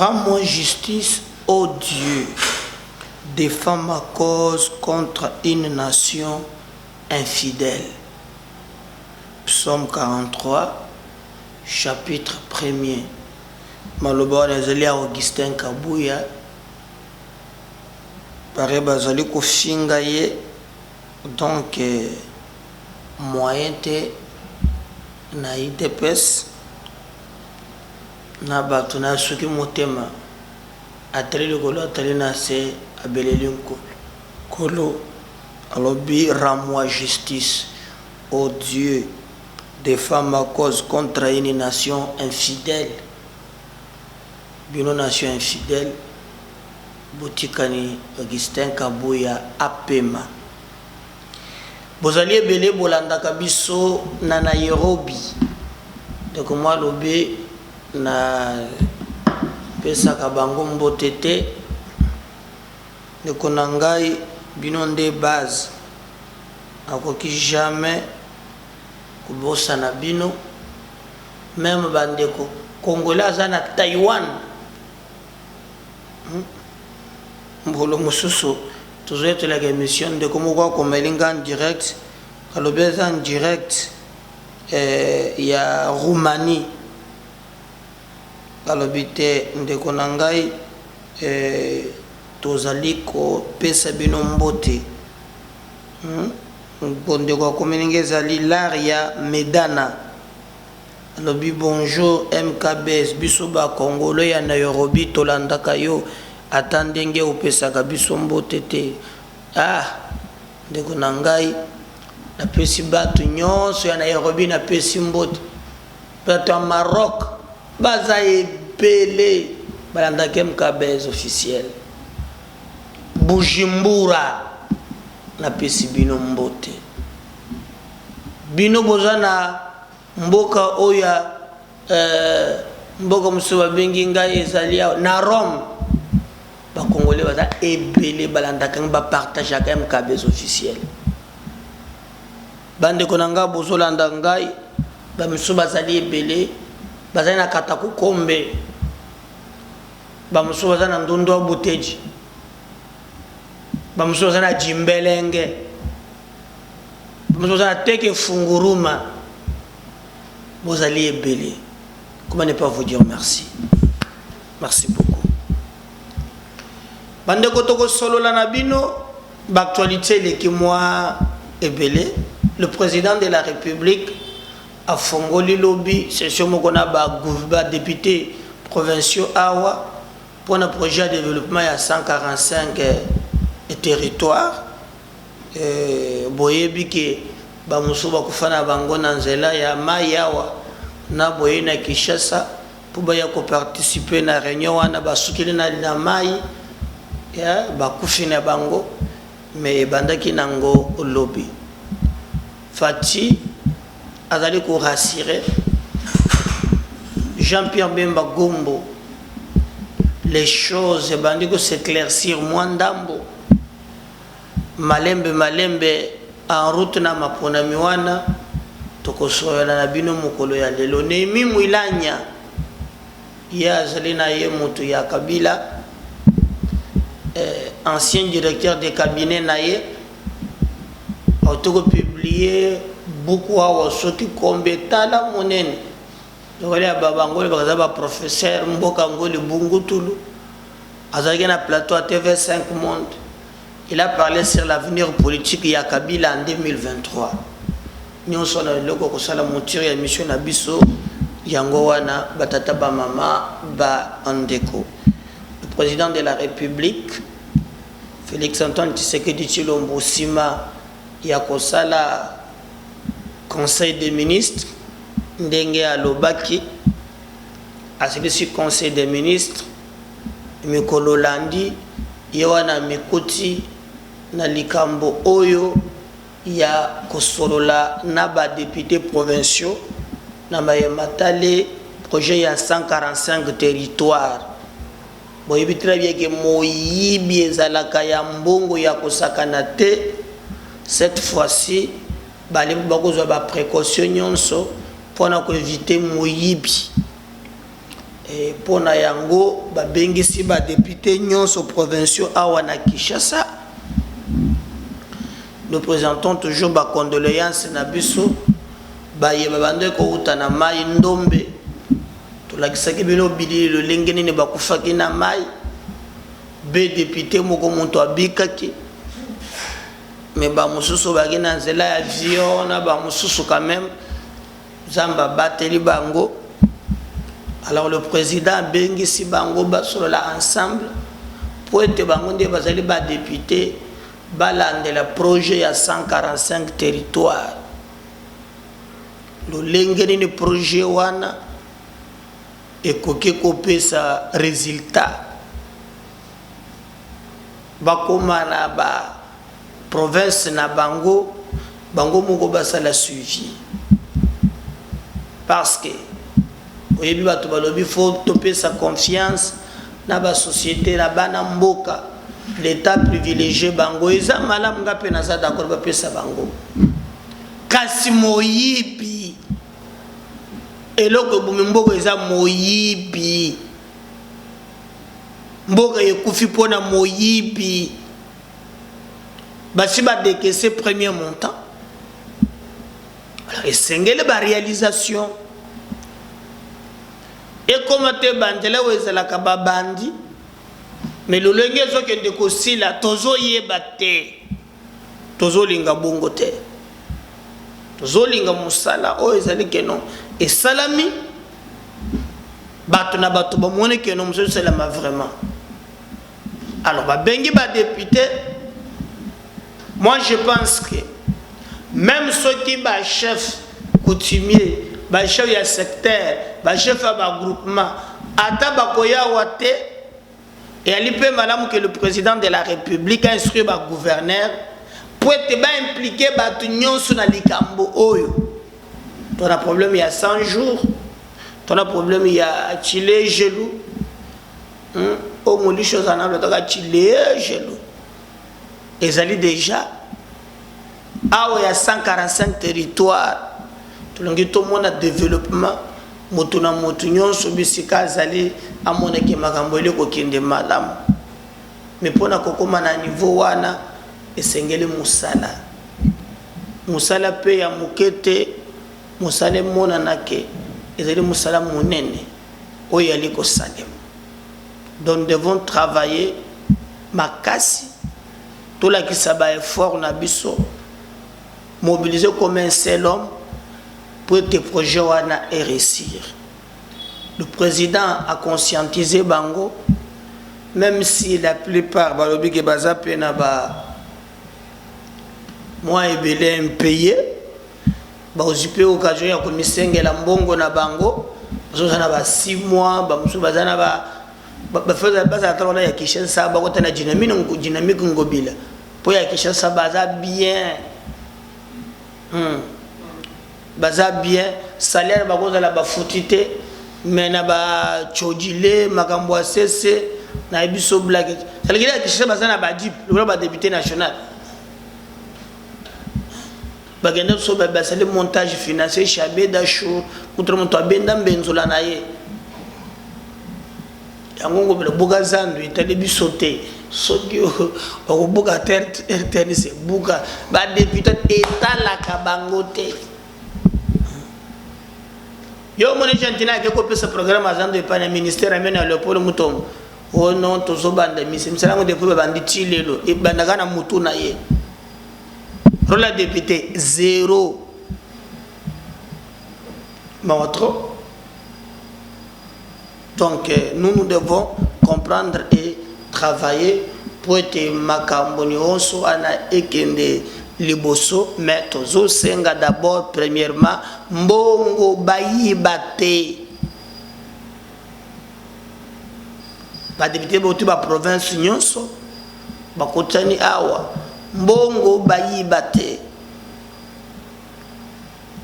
Rends-moi justice, ô Dieu. Défends ma cause contre une nation infidèle. Psaume 43, chapitre 1er. Maloba nazali ya Augustin Kabuya. Pare bazali kofinga ye. Donc moyen te na IDPS na bato na suki motema ateli likolo ateli na se abeleli nkolo alobi rends-moi justice, ô Dieu, défends ma cause contre une nation infidèle. Bino nation infidèle botikani Augustin Kabuya apema. Bozali ebele bolandaka biso na Nairobi. Donc moi lobe na pesaka bango mbotete de konangai bino nde base akoki jamais kubosa na bino même bandeko congolais aza na Taiwan mbolo mususu toujours la émission de comment quoi comme en direct kalobeza en direct ya Roumanie kalobite ndeko nangai tozali ko pesa bino mbote ndeko komeningeza Lilaria Medana alobi bonjour MKBS biso ba Congolais ya Nairobi tolandaka yo atandenge opesaka biso mbote te ndeko nangai na pesi batu nyonso ya Nairobi na pesi mbote bato ya Maroc baza ebele balandaka MKBS officiel Bujumbura na pesi bino mbote bino boza na mboka oya mboka musu babengi ngai ezali na Rome ba Congolais baza ebele balandaka ba partage ka MKBS officiel bande konanga bozolanda ngai ba musu bazali ebele bazali na Kataku Kombe ba musu bazali na Ndondo Buteji ba musu bazali na Jimbelenge ba musu bazali na Teke Funguruma bozali ebele. Comment ne pas vous dire merci? Merci beaucoup. Bande kotoko solo la nabino l'actualité les qui moi ebele le président de la République a fongoli lobby c'est sur mon ba député provinciaux awa pour un projet de développement à 145 territoires boyebi ke ba musuba kufana bango na nzela ya mayawa na boye na Kinshasa pour ba ya ko participer na réunion wana basukili na mai ya bakufina bango mais bandaki nango lobby Fati azali ko rassurer Jean-Pierre Bemba Gombo les choses bandiko s'éclaircir mwandambo malembe en route na mapona miwana tokosoyana na bino mokolo ya lelo Nemi Mwilanya ya azali na ye mutu ya Kabila ancien directeur de cabinet naye auto publié beaucoup à soki kombetala monene ngoli ya babangoli bakaza ba professeur mboka ngoli bungutulu azali na plateau à TV5 Monde. Il a parlé sur l'avenir politique ya Kabila en 2023 nous sommes le ko sala monture ya mission na biso yango wana batata ba mama ba andeko. Le président de la République Félix Antoine Tshisekedi Tshilombo Sima ya kosala conseil des ministres ndenge alobaki asilisi conseil des ministres mikolo landi yewana mikuti na likambo oyo ya kosolola na ba députés provinciaux na mayematale projet ya 145 territoires boyebi très bien que moyibi ezalaka ya mbongo ya kosakana te. Cette fois-ci bali bakozwa ba précaution nyonso pour éviter moyibi et pona yango babengisi ba député nyonso provinciaux awa na Kinshasa. Nous présentons toujours ba condoléances na biso ba yeba bande ko utana mai ndombe to lakisaki bino bili le lengeni ne bakufaki na mai be député moko muntu abikaki mais ba mususu bagina nzela ya avion na ba mususu quand même zamba bateli bango. Alors le président bengisi bango basolola ensemble pour être bango nde bazali ba député balandela projet ya 145 territoires. Le lengeni ni projet wana ekoki kopesa résultat bakoma na ba province na bango moko basala suivi parce que oyebi bato balobi faut toper sa confiance na ba société na bana mboka. L'état privilégié bango eza malamu nga pe naza d'accord bapesa bango kasi moyibi eloko ebumi mboka eza moyibi mboka ekufi mpona moyibi basi badekese premier montant. Alors esengeli baréalisation ekoma te banzela oyo ezalaka babandi mais lolenge ezokende kosila tozoyeba te tozolinga bongo te tozolinga mosala oyo ezali keno esalami bato na bato bamoni keno mosusu esalama vraiment. Alors babengi badéputé, moi je pense que même ceux qui ba chef coutumier ba chef ya secteur ba chef ya groupement ata bakoya wate et alipe madame que le président de la République a instruit ba gouverneur pour être impliqué ba nyonso na likambo oyo. Tu as problème il y a 100 jours, tu as problème il y a Chile gelou. Au moins les choses en a le Chile gelou. Et ça déjà ah il y a 145 territoires. Tout le monde a développement motuna motunyon sobisika zali amona ke makambo ile ko kende malamu. Mais pona kokoma na niveau wana esengeli musala. Musala pe ya mukete musale mona nake ezali musala munene oyo ali ko salem. Donc nous devons travailler makasi tout la qui saba effort na biso mobiliser comme un seul homme pour que le projet wana réussir. Le président a conscientisé bango, même si la plupart balobi ke baza pena ba moi et belé impayé ba ozipe occasion ya komisengela mbongo na bango bazana ba 6 mois ba musu bazana ba feza baza tala ya Kinshasa ba kota na dynamique ngobila po ya Kinshasa baza bien baza bien salaire ba koza la ba futite mais na ba chodile makambo asese na biso blague salgira Kinshasa baza na ba dip le ba député national bagenda so ba basale montage financier chabe d'achou contre mon to benda benzola na ye yango ngobela buga zandu itali bisote soki o buga terre se buga ba député etala kabangote yo mone gentina ke ko pesa programme azando e pana ministère amena le polo mutombo o non tozo banda mise msalango de polo bandi chilelo e banda kana mutu na ye rôle la député 0 trop. Donc nous devons comprendre et travailler pour être makamboni onso ana ekende liboso mais tozo senga d'abord premièrement mbongo bayibate ba député boti ba province nyonso bakotani awa mbongo bayibate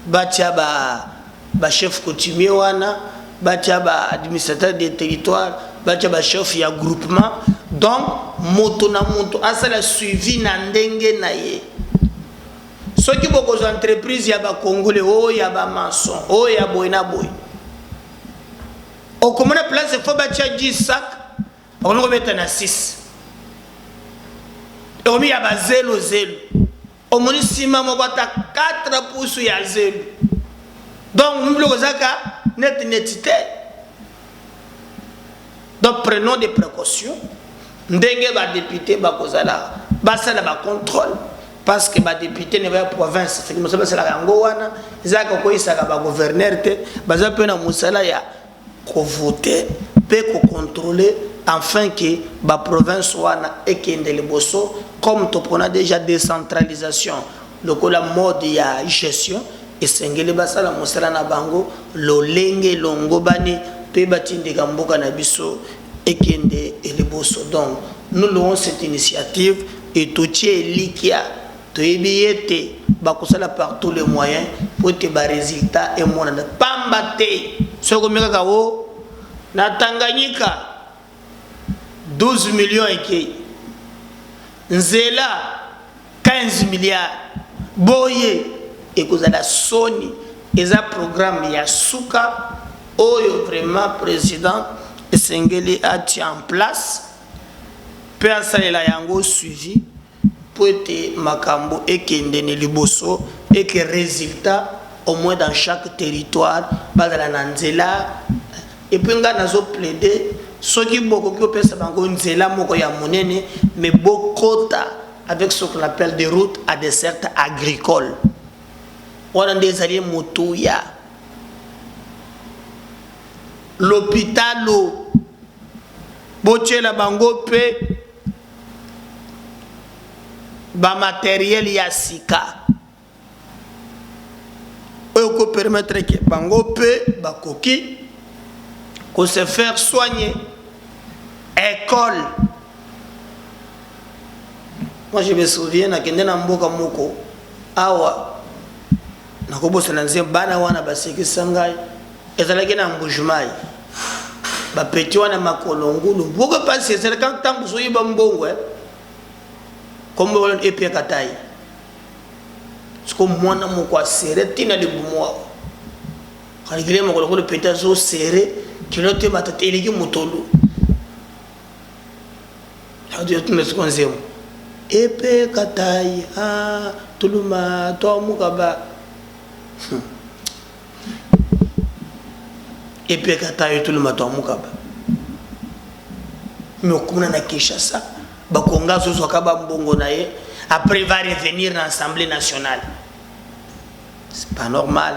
batia ba chef coutumier wana batia ba administrateur des territoires batia ba chef ya groupement donc moto na moto asala suivi na ndenge na ye. Ceux qui beaucoup d'entreprises ya ba congolais o ya ba maçon o ya boy na boy au commune place il faut bâtir 10 sacs on va mettre na 6 et on met à zéro au moins si maman va ta 4 pouces ya zéro donc nous le zaka netité donc prenons des précautions ndenge ba député ba kozala ba sala ba contrôle parce que ba député ne va province fait que c'est la yango wana zaka ko isaka ba gouverneur te baza pe na musala ya ko voter pe ko contrôler afin que la province wana ekende liboso comme to pona déjà décentralisation lokola mode ya gestion esengeli basala mosala na bango lolenge longo bani pe batindika mboka na biso ekende liboso. Donc nous louons cette initiative et tout est likia to ebiete bakosala par tous les moyens pour que ba résultat et mon pambate soko meka wo na Tanganyika 12 millions et qui Nzela 15 milliards boye et que la Sony et un programme Yasuka oyo vraiment président Sengeli a mis en place peut la yango suivi pour être makambo et kendene liboso et que résultat au moins dans chaque territoire bazala na Nzela et puis nga nazo plaider ceux qui beaucoup qui opèrent bango Nzela moko ya monene mais beaucoup avec ce qu'on appelle des routes à dessert agricole on a des alliés motoya l'hôpital boche la bango pe ba matériel ya sika oyo ko permettre que bango pe ba koki ko se faire soigner école. Moi je me souviens na kende na mboka moko awa na ko bosa na nzia bana wana basiki sangai ezalaki na mbujumai ba peti wana makolongulu boko passer c'est quand tangu so yiba mbongo comme on epia katai comme mwana moko asere tina de bumo kaligile makolongulu peta zo serré kilote matata eliki mutolu hadi tume sikonzemo epe katai tuluma to mukaba epe katai tuluma to mukaba mokuna na Kinshasa bakonga zo kaba mbongo na ye après va revenir dans l'Assemblée nationale. C'est pas normal,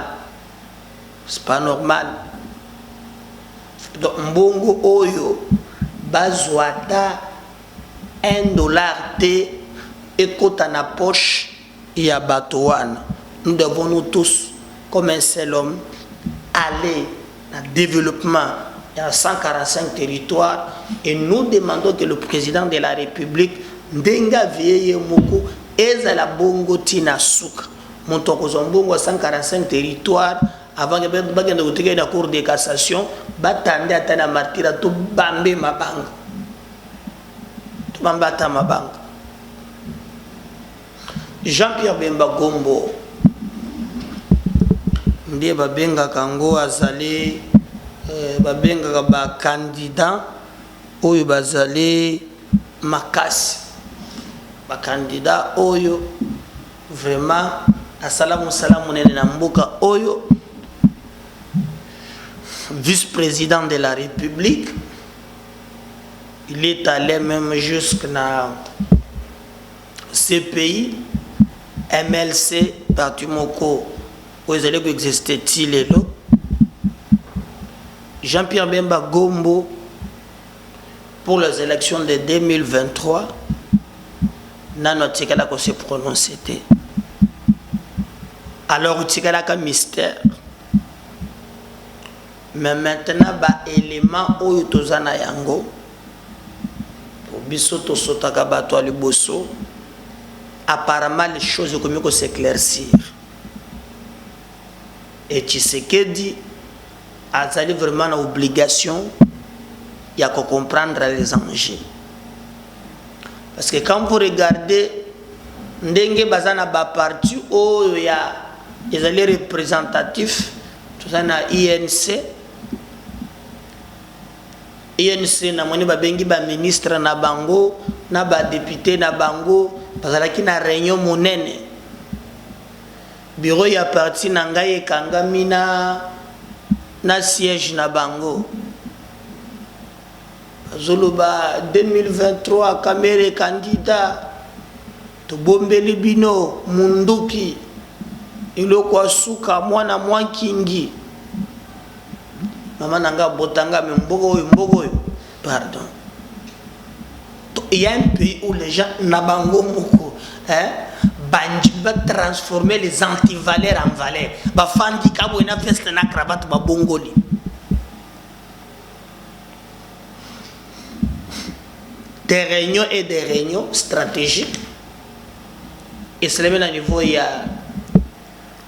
c'est pas normal. Donc mbongo oyo bazwata $1 te ekota na poche ya batowana. Nous devons nous tous comme un seul homme aller dans le développement dans 145 territoires et nous demandons que le président de la République ndenga vieye moko ezala bongo tina suka monto kozombongo 145 territoires avant que bagende kuteka na cour de cassation batande atana martira to bambe mabanga to bambata mabanga. Jean-Pierre Bemba Gombo ndiye babenga kango azali babenga ba candidat oyo bazali makasi ba candidat oyo vraiment assalamu salamu nene na mboka oyo vice-président de la République. Il est allé même jusqu'à CPI MLC parti moko où ils allaient exister tilelo. Jean-Pierre Bemba Gombo pour les élections de 2023 nano tikala ko se prononcer. Alors tikala ka mystère. Mais maintenant ba élément oyo tozana yango biso to sotaka bato ali boso apparemment les choses comme ko s'éclaircir et Tshisekedi azali vraiment une obligation il y a qu'à comprendre les enjeux parce que quand vous regardez ndenge bazana ba parti oyo ya ezali représentatif tozana INC INC na moni babengi ba ministre na bango na ba député na bango bazalaki na réunion monene bureau ya parti na ngai ekangami na siège na bango azoloba 2023 kamere candidat to bombeli bino munduki iloko asuka mwana mwankingi mama nanga botanga mbogo pardon. Il y a un pays où les gens n'abango moko banji va transformer les antivaleurs en valeurs ba fandi kabo ina veste na cravate ba bongoli des réunions et des réunions stratégiques et c'est le même niveau il y a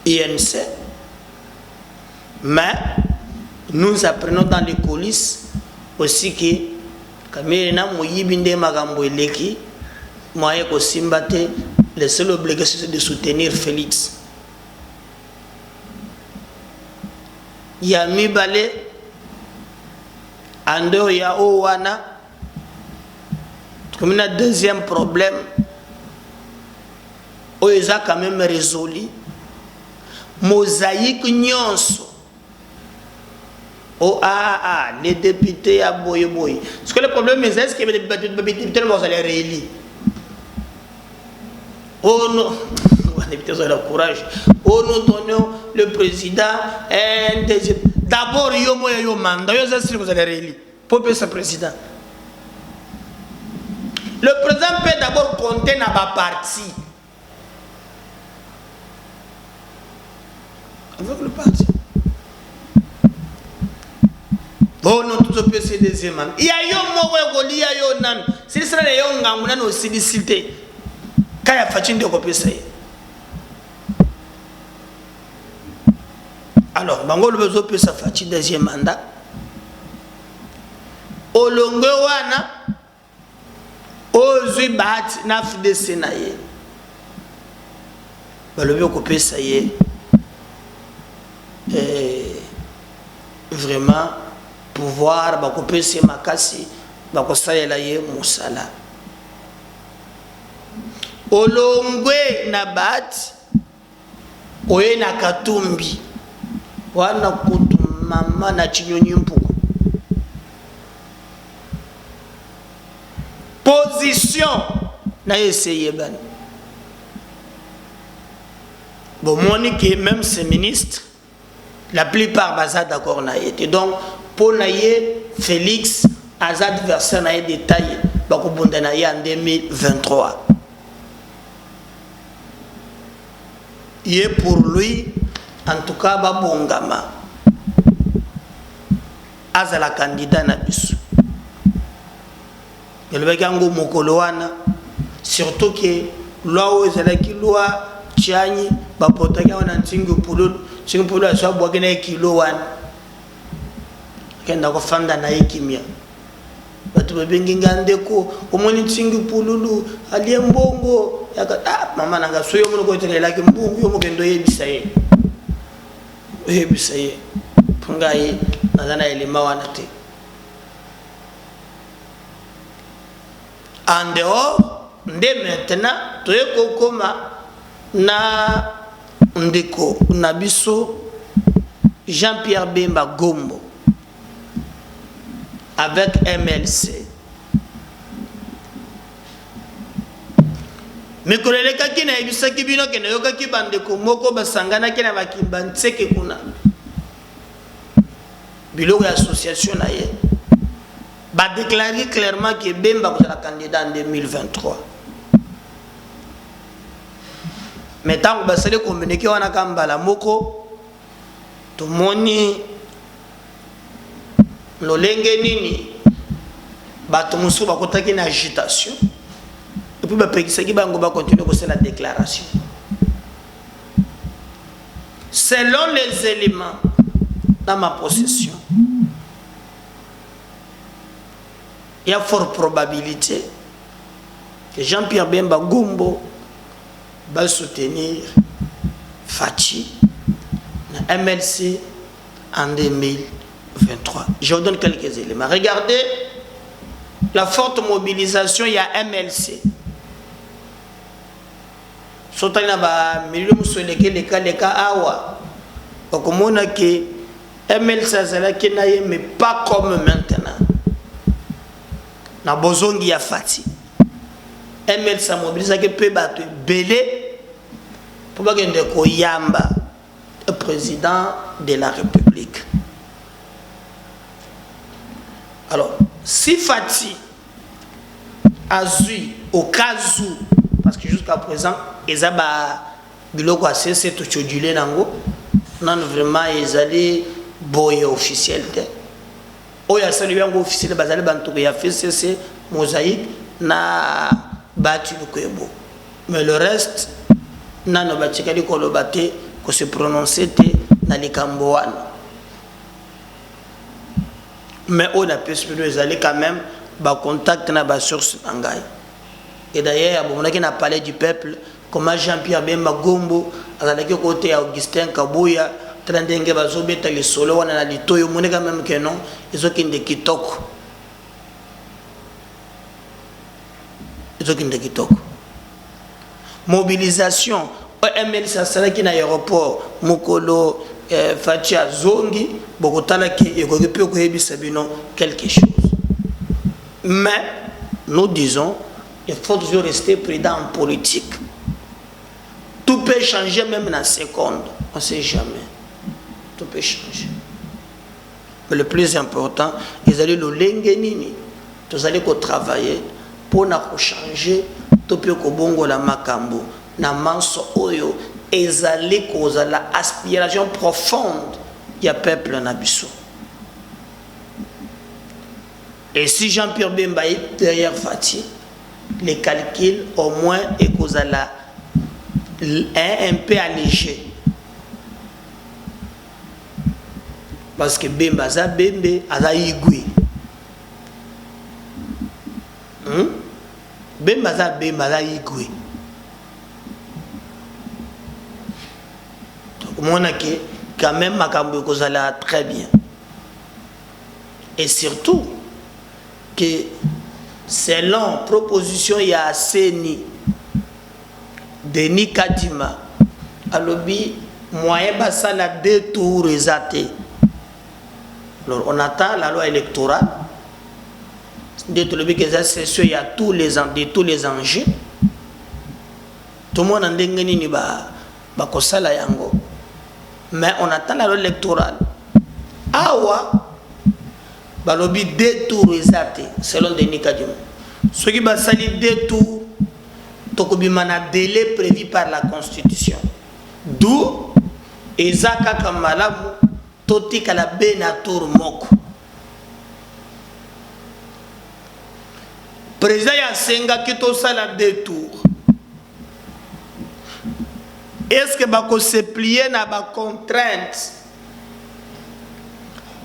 INC mais nous apprenons dans les coulisses aussi que kamere na moyibi nde makambo eleki moye ko simbate la seule obligation c'est de soutenir Félix ya mibale ando ya owana comme un deuxième problème oeza quand même résolu mosaïque nyonso. Oh les députés à boy. Parce que le problème est que les députés vont aller réélire. Oh non, les députés ont le courage. Oh nous donnons le président un deuxième. D'abord, il y a un mandat. Vous allez réélire. Pour ce président. Le président peut d'abord compter dans ma partie. Avec le parti. Oh non, tout peut se deuxième. Il y a yo mo il y a yo nan. Si ça les yo nganguna no silicité. Kaya fachin de kopesa. Alors, bango le bezo peut sa fachi deuxième mandat. Olongo wana ozui bat na FDC na ye. Ba le bezo kopesa ye. Vraiment pouvoir bakope se makasi bakosalela ye musala olongwe na bat oye na katumbi wana kutu mama na chinyonyi mpuku position na essayé ban bon moni que même ces ministres la plupart bazar d'accord na été donc pour naïe Félix Azad adversaire naïe détaillé bakobonda naïe en 2023 il est pour lui en tout cas babongama azala candidat na biso yelbekango mokolo wana surtout que loi ezalaki loi tiani bapotaki wana ntingo pululu aswa bwakena kilo wana kenda ko fanda na ekimia batu babengi ngandeko omoni ntingo pululu ali mbongo yaka mama nanga soyo mono ko telela ki mbungu yo mokendo yebisa ye pungai nazana elema wana te en dehors de maintenant toyeko koma na ndeko na biso Jean-Pierre Bemba Gombo avec MLC mikolele kaki na ebisaki bino kene yokaki bandeko moko basangana kena bakimba ntseke kuna biloko ya association na ye ba déclarer clairement que Bemba sera candidat en 2023 mais tant que basale communiquer wana kambala moko to moni lolenge nini bato musu bakotaki na agitation et puis bapekisaki bango ba continuer ko la déclaration selon les éléments dans ma possession il y a fort probabilité que Jean-Pierre Bemba Gombo va soutenir Fachi na MLC en 2023. Je vous donne quelques éléments. Regardez la forte mobilisation, il y a MLC. Surtout na ba milieu musoleke les cas awa. Donc on a que MLC azala ki na ye mais pas comme maintenant. Na bozongi ya fati. MLC mobilise que peut battre belé pour pas gagner ko yamba le président de la République. Alors, si Fati a eu au cas où, parce que jusqu'à présent, ils ont biloko à cesser tout chodulé nango, non vraiment ils allaient boyer officiel. Oh ya salué un officiel bazali bantou ya fait cesser mosaïque na bâti le kwebo. Mais le reste, na no batikali ko lobate ko se prononcer te na likamboana. Mais on a pu aller quand même contact na ba source ngay. Et d'ailleurs on a parlé du peuple comment Jean-Pierre Bemba Gombo azalaki côté Augustin Kabuya trandenge bazobeta les solo wana na litoyo moneka même que non ils ont kinde kitoko. Ils ont kinde kitoko. Mobilisation ML Sassaraki na aéroport Mukolo Fatia Zongi Bogotala qui est quelque chose. Mais nous disons il faut toujours rester prudent en politique. Tout peut changer même dans seconde. On ne sait jamais. Tout peut changer. Mais le plus important, ils allaient le lengenini. Ils allaient travailler pour changer. Tout peut bongo la makambo. Na manso oyo. Ils allaient causer l'aspiration profonde. Il y a peuple nabiso. Et si Jean-Pierre Bemba est derrière Fati, les calculs au moins est cause la un peu allégé. Parce que Bemba za Bembe aza igwe. Bemba za Bemba aza igwe. Donc on a que quand même makambo cause la très bien. Et surtout que selon proposition il y a Seni Denis Kadima alobi moyen basa la 2 tours exaté. Alors on attend la loi électorale de tout le pays que c'est sûr il y a tous les enjeux. Tout le monde en dengeni ni ba kosala yango. Mais on attend la loi électorale. Awa balobi 2 tours exaté selon Denis Kadima. Ce qui va salir 2 tours, tokobima na délai prévu par la Constitution. D'où ezaka kamalamu totika la bena tour moko. Président ya senga kito sala 2 tours. Est-ce que bako se plier na ba contrainte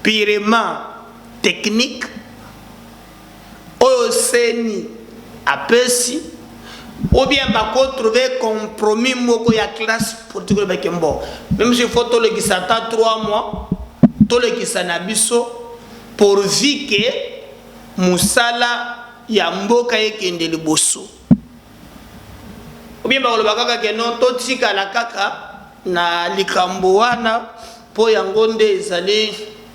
purement technique au Seni apesi ou bien bako trouver compromis moko ya classe politique le bekembo même si faut to le qui s'attend 3 mois to le qui sanabiso pourvu que musala ya mboka yekende liboso ou bien bako bakaka ke non to tika la kaka na likambo wana po yango nde ezali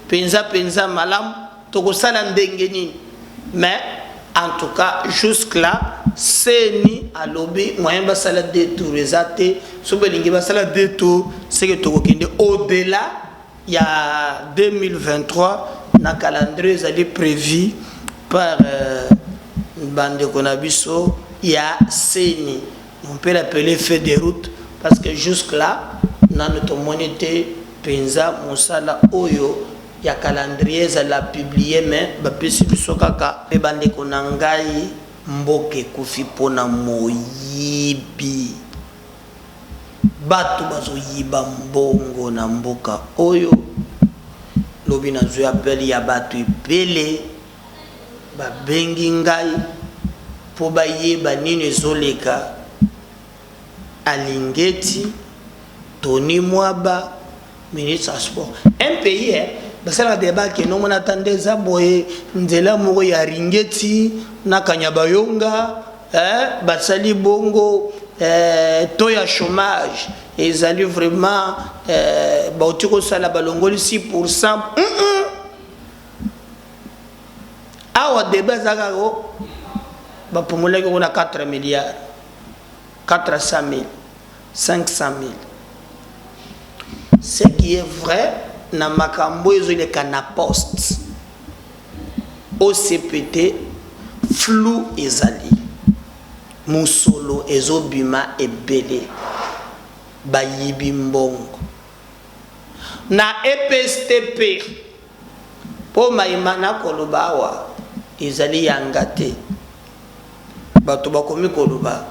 penza malam tokosala ndenge nini. Mais en tout cas jusque là Seni alobi moyen basala 2 tours exaté sobelingi basala 2 tours c'est que tokokende au-delà il y a 2023 na calendrier ezali prévu par bande konabiso il y a Seni on peut l'appeler fait de route parce que jusque là na notre monité penza mosala oyo ya calendrier za la publier mais ba pesi biso kaka pe bande konangai mboke kufi pona moyibi batu bazo yiba mbongo na mboka oyo lobi na zo appel ya batu ipele ba bengi ngai po ba yeba nini zoleka Alingeti Tony Mwaba ministre sport un pays basala débat ke no mona tande za boye nzela moko ya ringeti na kanyabayonga basali bongo taux ya chômage ezali vraiment bauti kosala balongoli 6%. Awa débat ezaka ko bapomolaki kuna 4 milliards 400 000 500 000. Ce qui est vrai na makambo ezoleka na poste OCPT flou ezali musolo ezobima ebele bayibi mbongo na EPSTP po maimana koloba awa ezali yanga te bato bakomi koloba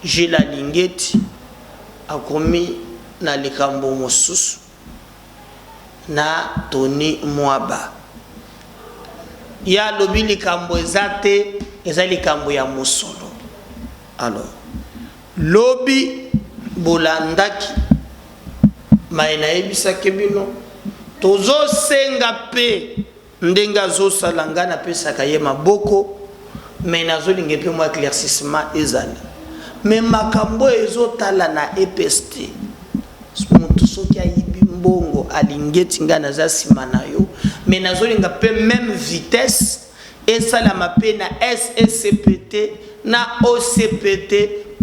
Gilles Lingeti akomi na likambo mosusu na Tony Mwaba ya lobi likambo ezate eza likambo ya musolo. Alors lobi bolandaki maina ebisa kebino tozo senga pe ndenga zo salanga na pesa kaye maboko mais nazo linge pe mo éclaircissement ezali mais makambo ezotala na EPST muntu soki ayibi mbongo alingeti ngana za sima na yo mais nazo linga pe même vitesse esala mape na SSCPT na OCPT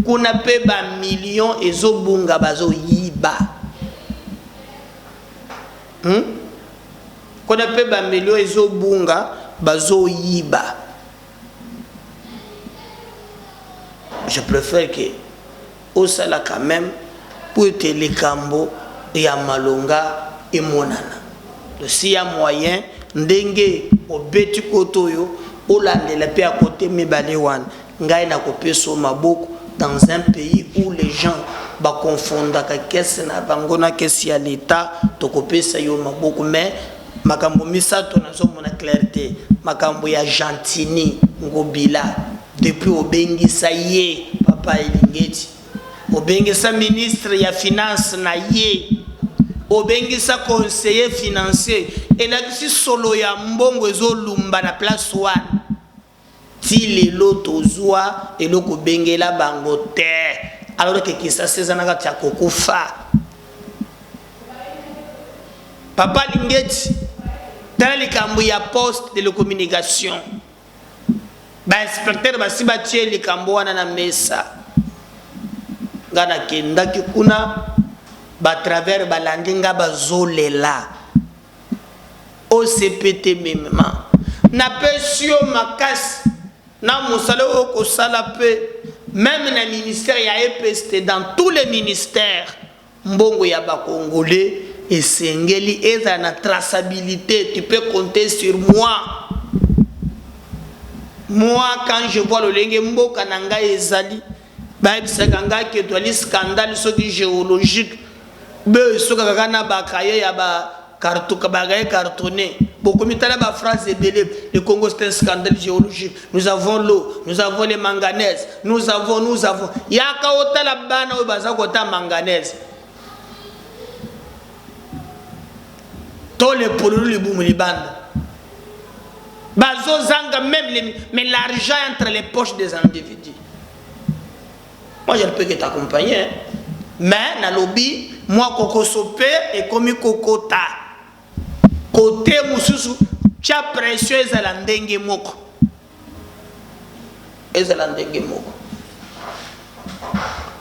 kuna pe ba million ezobunga bazo yiba kuna pe ba million ezobunga bazo yiba. Je préfère que au sala quand même pour te les cambo et à malonga et monana. Donc s'il y a moyen ndenge au beti kotoyo au lande la paix à côté me balewan ngai na kopé so maboko dans un pays où les gens ba confondent ka caisse na bangona caisse ya l'état to kopé sa yo maboko mais makambo misato na zo mona clarté makambo ya Gentini ngobila depuis obengisa ye papa Elingeti obengisa ministre ya finance na ye obengisa conseiller financier elakisi solo ya mbongo ezolumba na place 1 ti lelo tozwa eloko bengela bango te alors que kisa sezana ka kokufa papa Lingeti dans le cambo ya poste de la communication ba inspecteur basi batie le cambo wana na mesa ngana kenda kikuna ba travers balandinga bazolela OCPT memema na pesio makasi na musalo ko sala pe même na ministère ya EPST dans tous les ministères mbongo ya ba congolais et sengeli eza na traçabilité. Tu peux compter sur moi. Moi quand je vois le lenge mboka nanga ezali ba bisakanga ke to li scandale soki géologique be soka kana ba kaye ya ba carton bagaye cartonné beaucoup mitala ba phrase belé le Congo c'est un scandale géologique. Nous avons l'eau, nous avons les manganèses, nous avons yaka otala bana o baza kota manganèse tous les polluants les boum les bandes bazo zanga même mais l'argent entre les poches des individus. Moi je ne peux que t'accompagner hein. Mais na lobby moi koko sope et komi kokota côté mususu tia pression ezala ndenge moko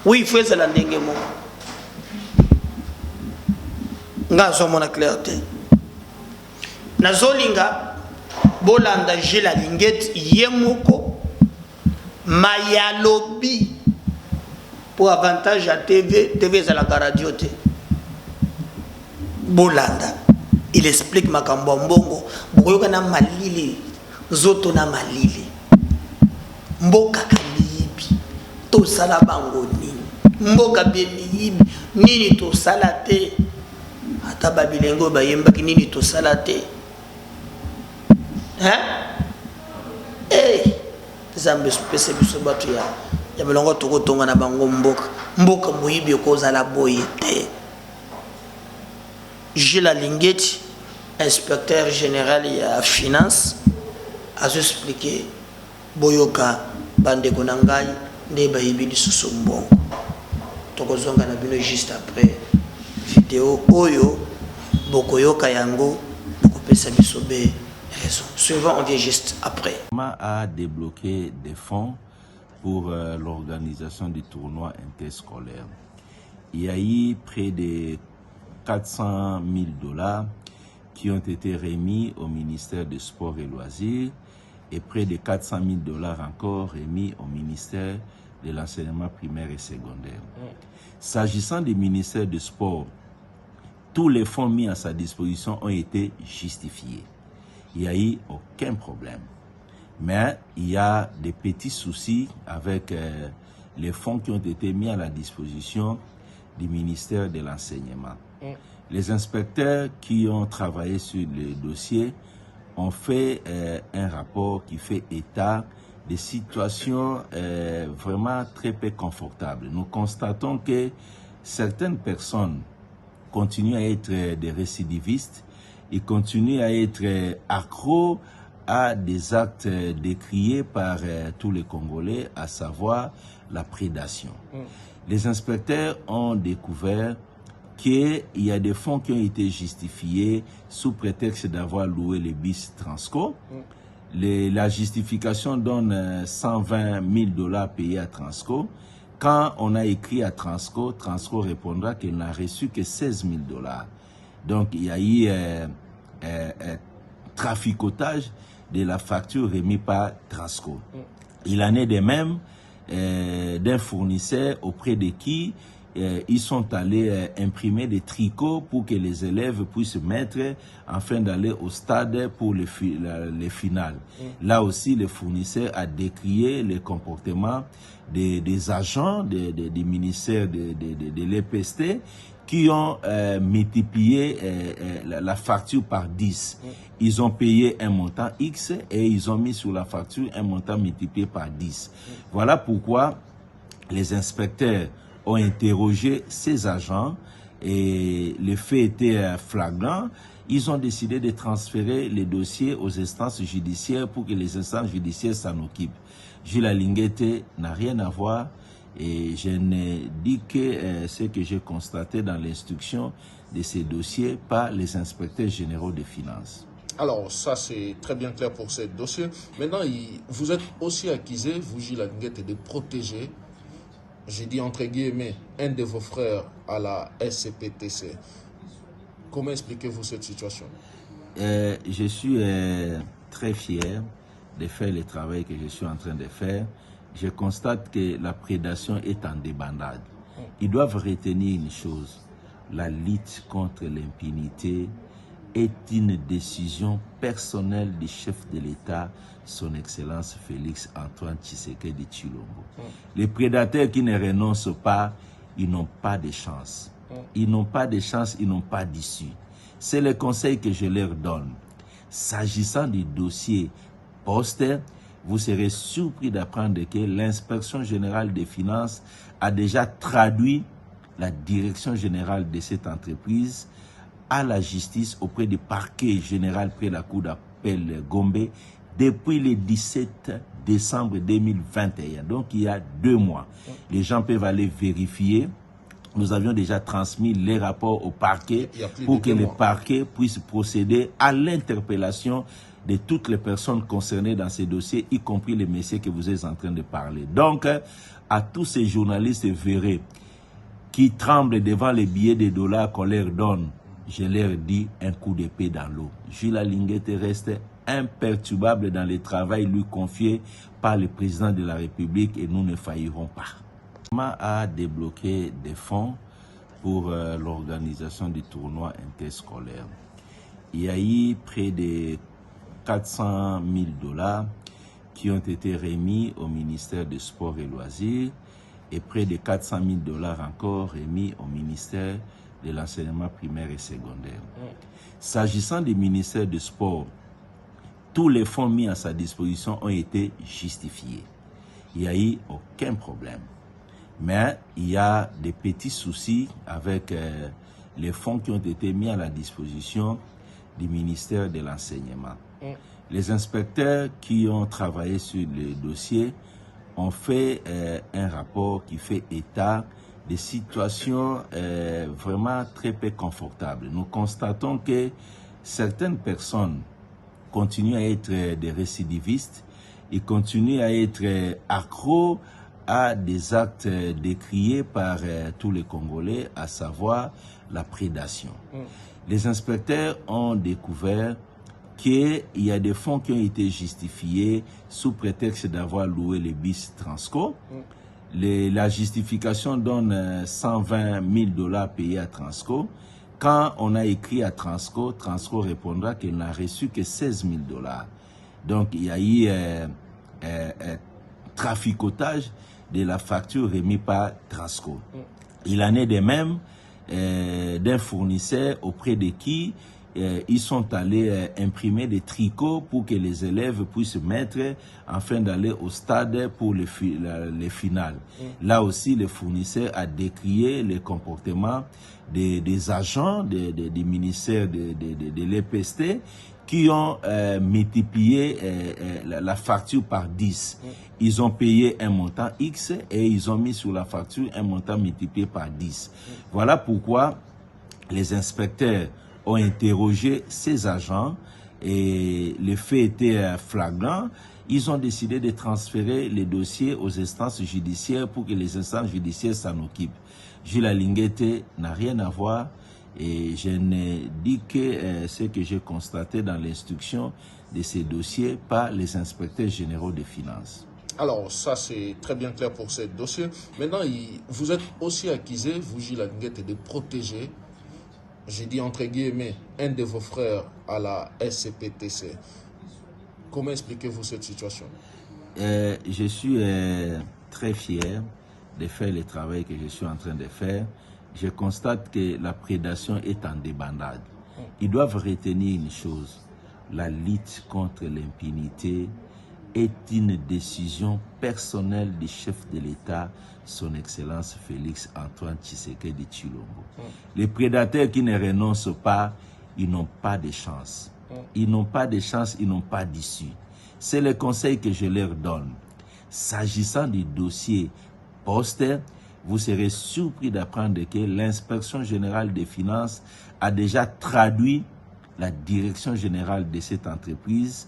oui il faut ezala ndenge moko ngazo mona clarté nazolinga bolanda Gilles Lingeti yemoko maya lobby pour avantage à TV ezala radio te bolanda il explique makambo mbongo boyoka na malili zoto na malili mboka kamiyibi to sala bango nini mboka bemiyibi nini to sala te ata babilengo bayembaki nini to sala te hein zambe pese biso batu ya belongo toko tonga na bango mboka moyibi ko zala boye te Gilles Lingeti inspecteur général ya finance azoexplike boyoka bandeko na ngai nde bayibi lisusu mbongo. Tokozonga na bino juste après vidéo oyo bokoyoka yango bokopesa biso be raison. Suivant, on vient juste après. A débloqué des fonds pour l'organisation du tournoi interscolaire. Il y a eu près de 400 000 $ qui ont été remis au ministère des Sports et Loisirs et près de 400 000 $ encore remis au ministère de l'enseignement primaire et secondaire. S'agissant du ministère des Sports, tous les fonds mis à sa disposition ont été justifiés. Il n'y a eu aucun problème. Mais il y a des petits soucis avec les fonds qui ont été mis à la disposition du ministère de l'Enseignement. Les inspecteurs qui ont travaillé sur le dossier ont fait un rapport qui fait état des situations vraiment très peu confortables. Nous constatons que certaines personnes continuent à être des récidivistes, ils continuent à être accros à des actes décriés par tous les Congolais, à savoir la prédation. Les inspecteurs ont découvert qu'il y a des fonds qui ont été justifiés sous prétexte d'avoir loué les bus Transco. La justification donne 120 000 $ payés à Transco. Quand on a écrit à Transco, Transco répondra qu'il n'a reçu que 16 000 $. Donc il y a eu traficotage de la facture remise par Transco. Il en est de même d'un fournisseur auprès de qui ils sont allés imprimer des tricots pour que les élèves puissent mettre afin d'aller au stade pour les finales. Là aussi, le fournisseur a décrié le comportement des agents du ministère de l'EPST qui ont multiplié la facture par 10. Ils ont payé un montant X et ils ont mis sur la facture un montant multiplié par 10. Voilà pourquoi les inspecteurs ont interrogé ces agents et le fait était flagrant. Ils ont décidé de transférer les dossiers aux instances judiciaires pour que les instances judiciaires s'en occupent. Jules Alinguete n'a rien à voir et je ne dis que ce que j'ai constaté dans l'instruction de ces dossiers par les inspecteurs généraux des finances. Alors, ça c'est très bien clair pour ces dossiers. Maintenant, vous êtes aussi accusé, vous Jules Alinguete, de protéger, j'ai dit entre guillemets, un de vos frères à la SCPTC. Comment expliquez-vous cette situation? Je suis très fier de faire le travail que je suis en train de faire. Je constate que la prédation est en débandade. Ils doivent retenir une chose, la lutte contre l'impunité est une décision personnelle du chef de l'État, son Excellence Félix Antoine Tshisekedi Tshilombo. Les prédateurs qui ne renoncent pas, ils n'ont pas de chance. Ils n'ont pas de chance, ils n'ont pas d'issue. C'est le conseil que je leur donne. S'agissant du dossier Poster, vous serez surpris d'apprendre que l'inspection générale des finances a déjà traduit la direction générale de cette entreprise à la justice auprès du parquet général près la cour d'appel Gombe depuis le 17 décembre 2021. Donc il y a 2 mois. Les gens peuvent aller vérifier. Nous avions déjà transmis les rapports au parquet pour que le parquet puisse procéder à l'interpellation de toutes les personnes concernées dans ces dossiers, y compris les messieurs que vous êtes en train de parler. Donc, à tous ces journalistes véreux qui tremblent devant les billets de dollars qu'on leur donne, je leur dis un coup d'épée dans l'eau. Jules Alinguete reste imperturbable dans le travail lui confié par le président de la République et nous ne faillirons pas. A débloqué des fonds pour l'organisation du tournoi interscolaire. Il y a eu près de 400 000 $ qui ont été remis au ministère des Sports et Loisirs et près de 400 000 $ encore remis au ministère de l'enseignement primaire et secondaire. S'agissant du ministère des Sports, tous les fonds mis à sa disposition ont été justifiés. Il n'y a eu aucun problème. Mais il y a des petits soucis avec les fonds qui ont été mis à la disposition du ministère de l'Enseignement. Les inspecteurs qui ont travaillé sur le dossier ont fait un rapport qui fait état des situations vraiment très peu confortables. Nous constatons que certaines personnes continuent à être des récidivistes, ils continuent à être accros à des actes décriés par tous les Congolais, à savoir la prédation. Les inspecteurs ont découvert qu'il y a des fonds qui ont été justifiés sous prétexte d'avoir loué les bus Transco. La justification donne 120 000 $ payés à Transco. Quand on a écrit à Transco, Transco répondra qu'il n'a reçu que 16 000 $. Donc il y a eu traficotage de la facture remise par Transco. Il en est de même d'un fournisseur auprès de qui ils sont allés imprimer des tricots pour que les élèves puissent mettre afin d'aller au stade pour les finales. Là aussi, le fournisseur a décrié le comportement des agents du ministère de l'EPST qui ont multiplié la facture par 10. Ils ont payé un montant X et ils ont mis sur la facture un montant multiplié par 10. Voilà pourquoi les inspecteurs ont interrogé ces agents et les faits étaient flagrants. Ils ont décidé de transférer les dossiers aux instances judiciaires pour que les instances judiciaires s'en occupent. Jules Alinguete n'a rien à voir et je ne dis que ce que j'ai constaté dans l'instruction de ces dossiers par les inspecteurs généraux des finances. Alors, ça c'est très bien clair pour ces dossiers. Maintenant, vous êtes aussi accusé, vous Jules Alinguete, de protéger, j'ai dit entre guillemets, un de vos frères à la SCPTC. Comment expliquez-vous cette situation? Je suis très fier de faire le travail que je suis en train de faire. Je constate que la prédation est en débandade. Ils doivent retenir une chose, la lutte contre l'impunité est une décision personnelle du chef de l'État, son Excellence Félix Antoine Tshisekedi Tshilombo. Les prédateurs qui ne renoncent pas, ils n'ont pas de chance. Ils n'ont pas de chance, ils n'ont pas d'issue. C'est le conseil que je leur donne. S'agissant du dossier Poster, vous serez surpris d'apprendre que l'inspection générale des finances a déjà traduit la direction générale de cette entreprise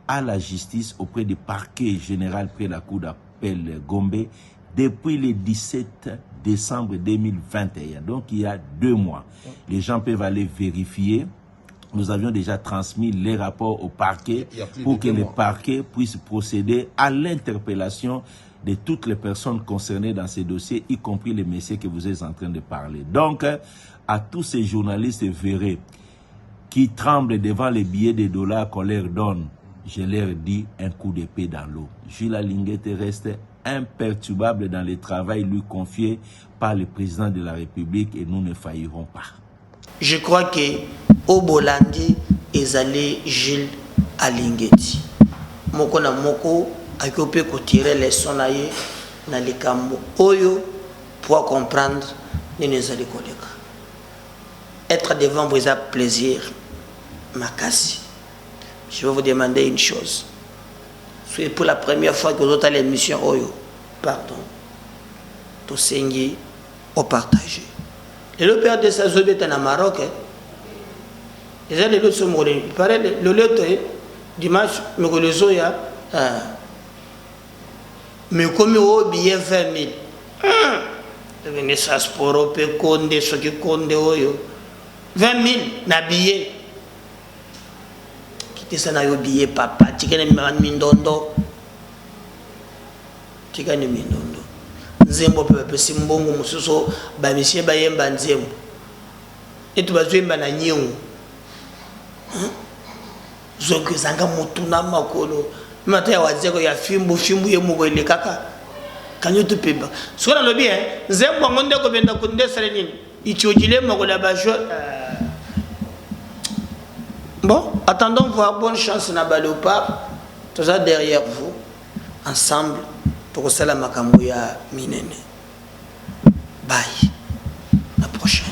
à la justice auprès du parquet général près la cour d'appel Gombe depuis le 17 décembre 2021. Donc il y a 2 mois. Les gens peuvent aller vérifier. Nous avions déjà transmis les rapports au parquet pour que le parquet puisse procéder à l'interpellation de toutes les personnes concernées dans ces dossiers, y compris les messieurs que vous êtes en train de parler. Donc, à tous ces journalistes véreux qui tremblent devant les billets de dollars qu'on leur donne, je leur dis un coup d'épée dans l'eau. Jules Alinguete reste imperturbable dans le travail lui confié par le président de la République et nous ne faillirons pas. Je crois que au Bolandi est allé Jules Alinguete. Moko na moko akope ko tirer les sonaye na likambo oyo pour comprendre nini ezali koleka. Être devant vous a plaisir makasi. Je vais vous demander une chose. C'est pour la première fois que vous êtes à l'émission Oyo. Pardon. Tout sengi au partager. Et le père de sa zone est en Maroc. Les gens de l'autre sont morts. Il paraît le l'autre dimanche, mais le zoya. Mais comme au billet 20 000. Devenez ça sport, pe konde, ce qui konde Oyo. 20 000 na billet. Sana yo billet papa tikane mindondo tikane mindondo nzembo pepe simbongo mususo ba misie ba yemba nzembo etu bazwemba na nyungu zonke zanga mutuna makolo mata ya wazeko ya fimbu ye mugwele kaka kanyoto peba sona lo bien nzembo ngonde ko benda kundesere nini ichojile makola ba jo. Bon, attendons voir, bonne chance na Balopa, tout ça derrière vous, ensemble, pour que ça la makamouya minene. Bye, la prochaine.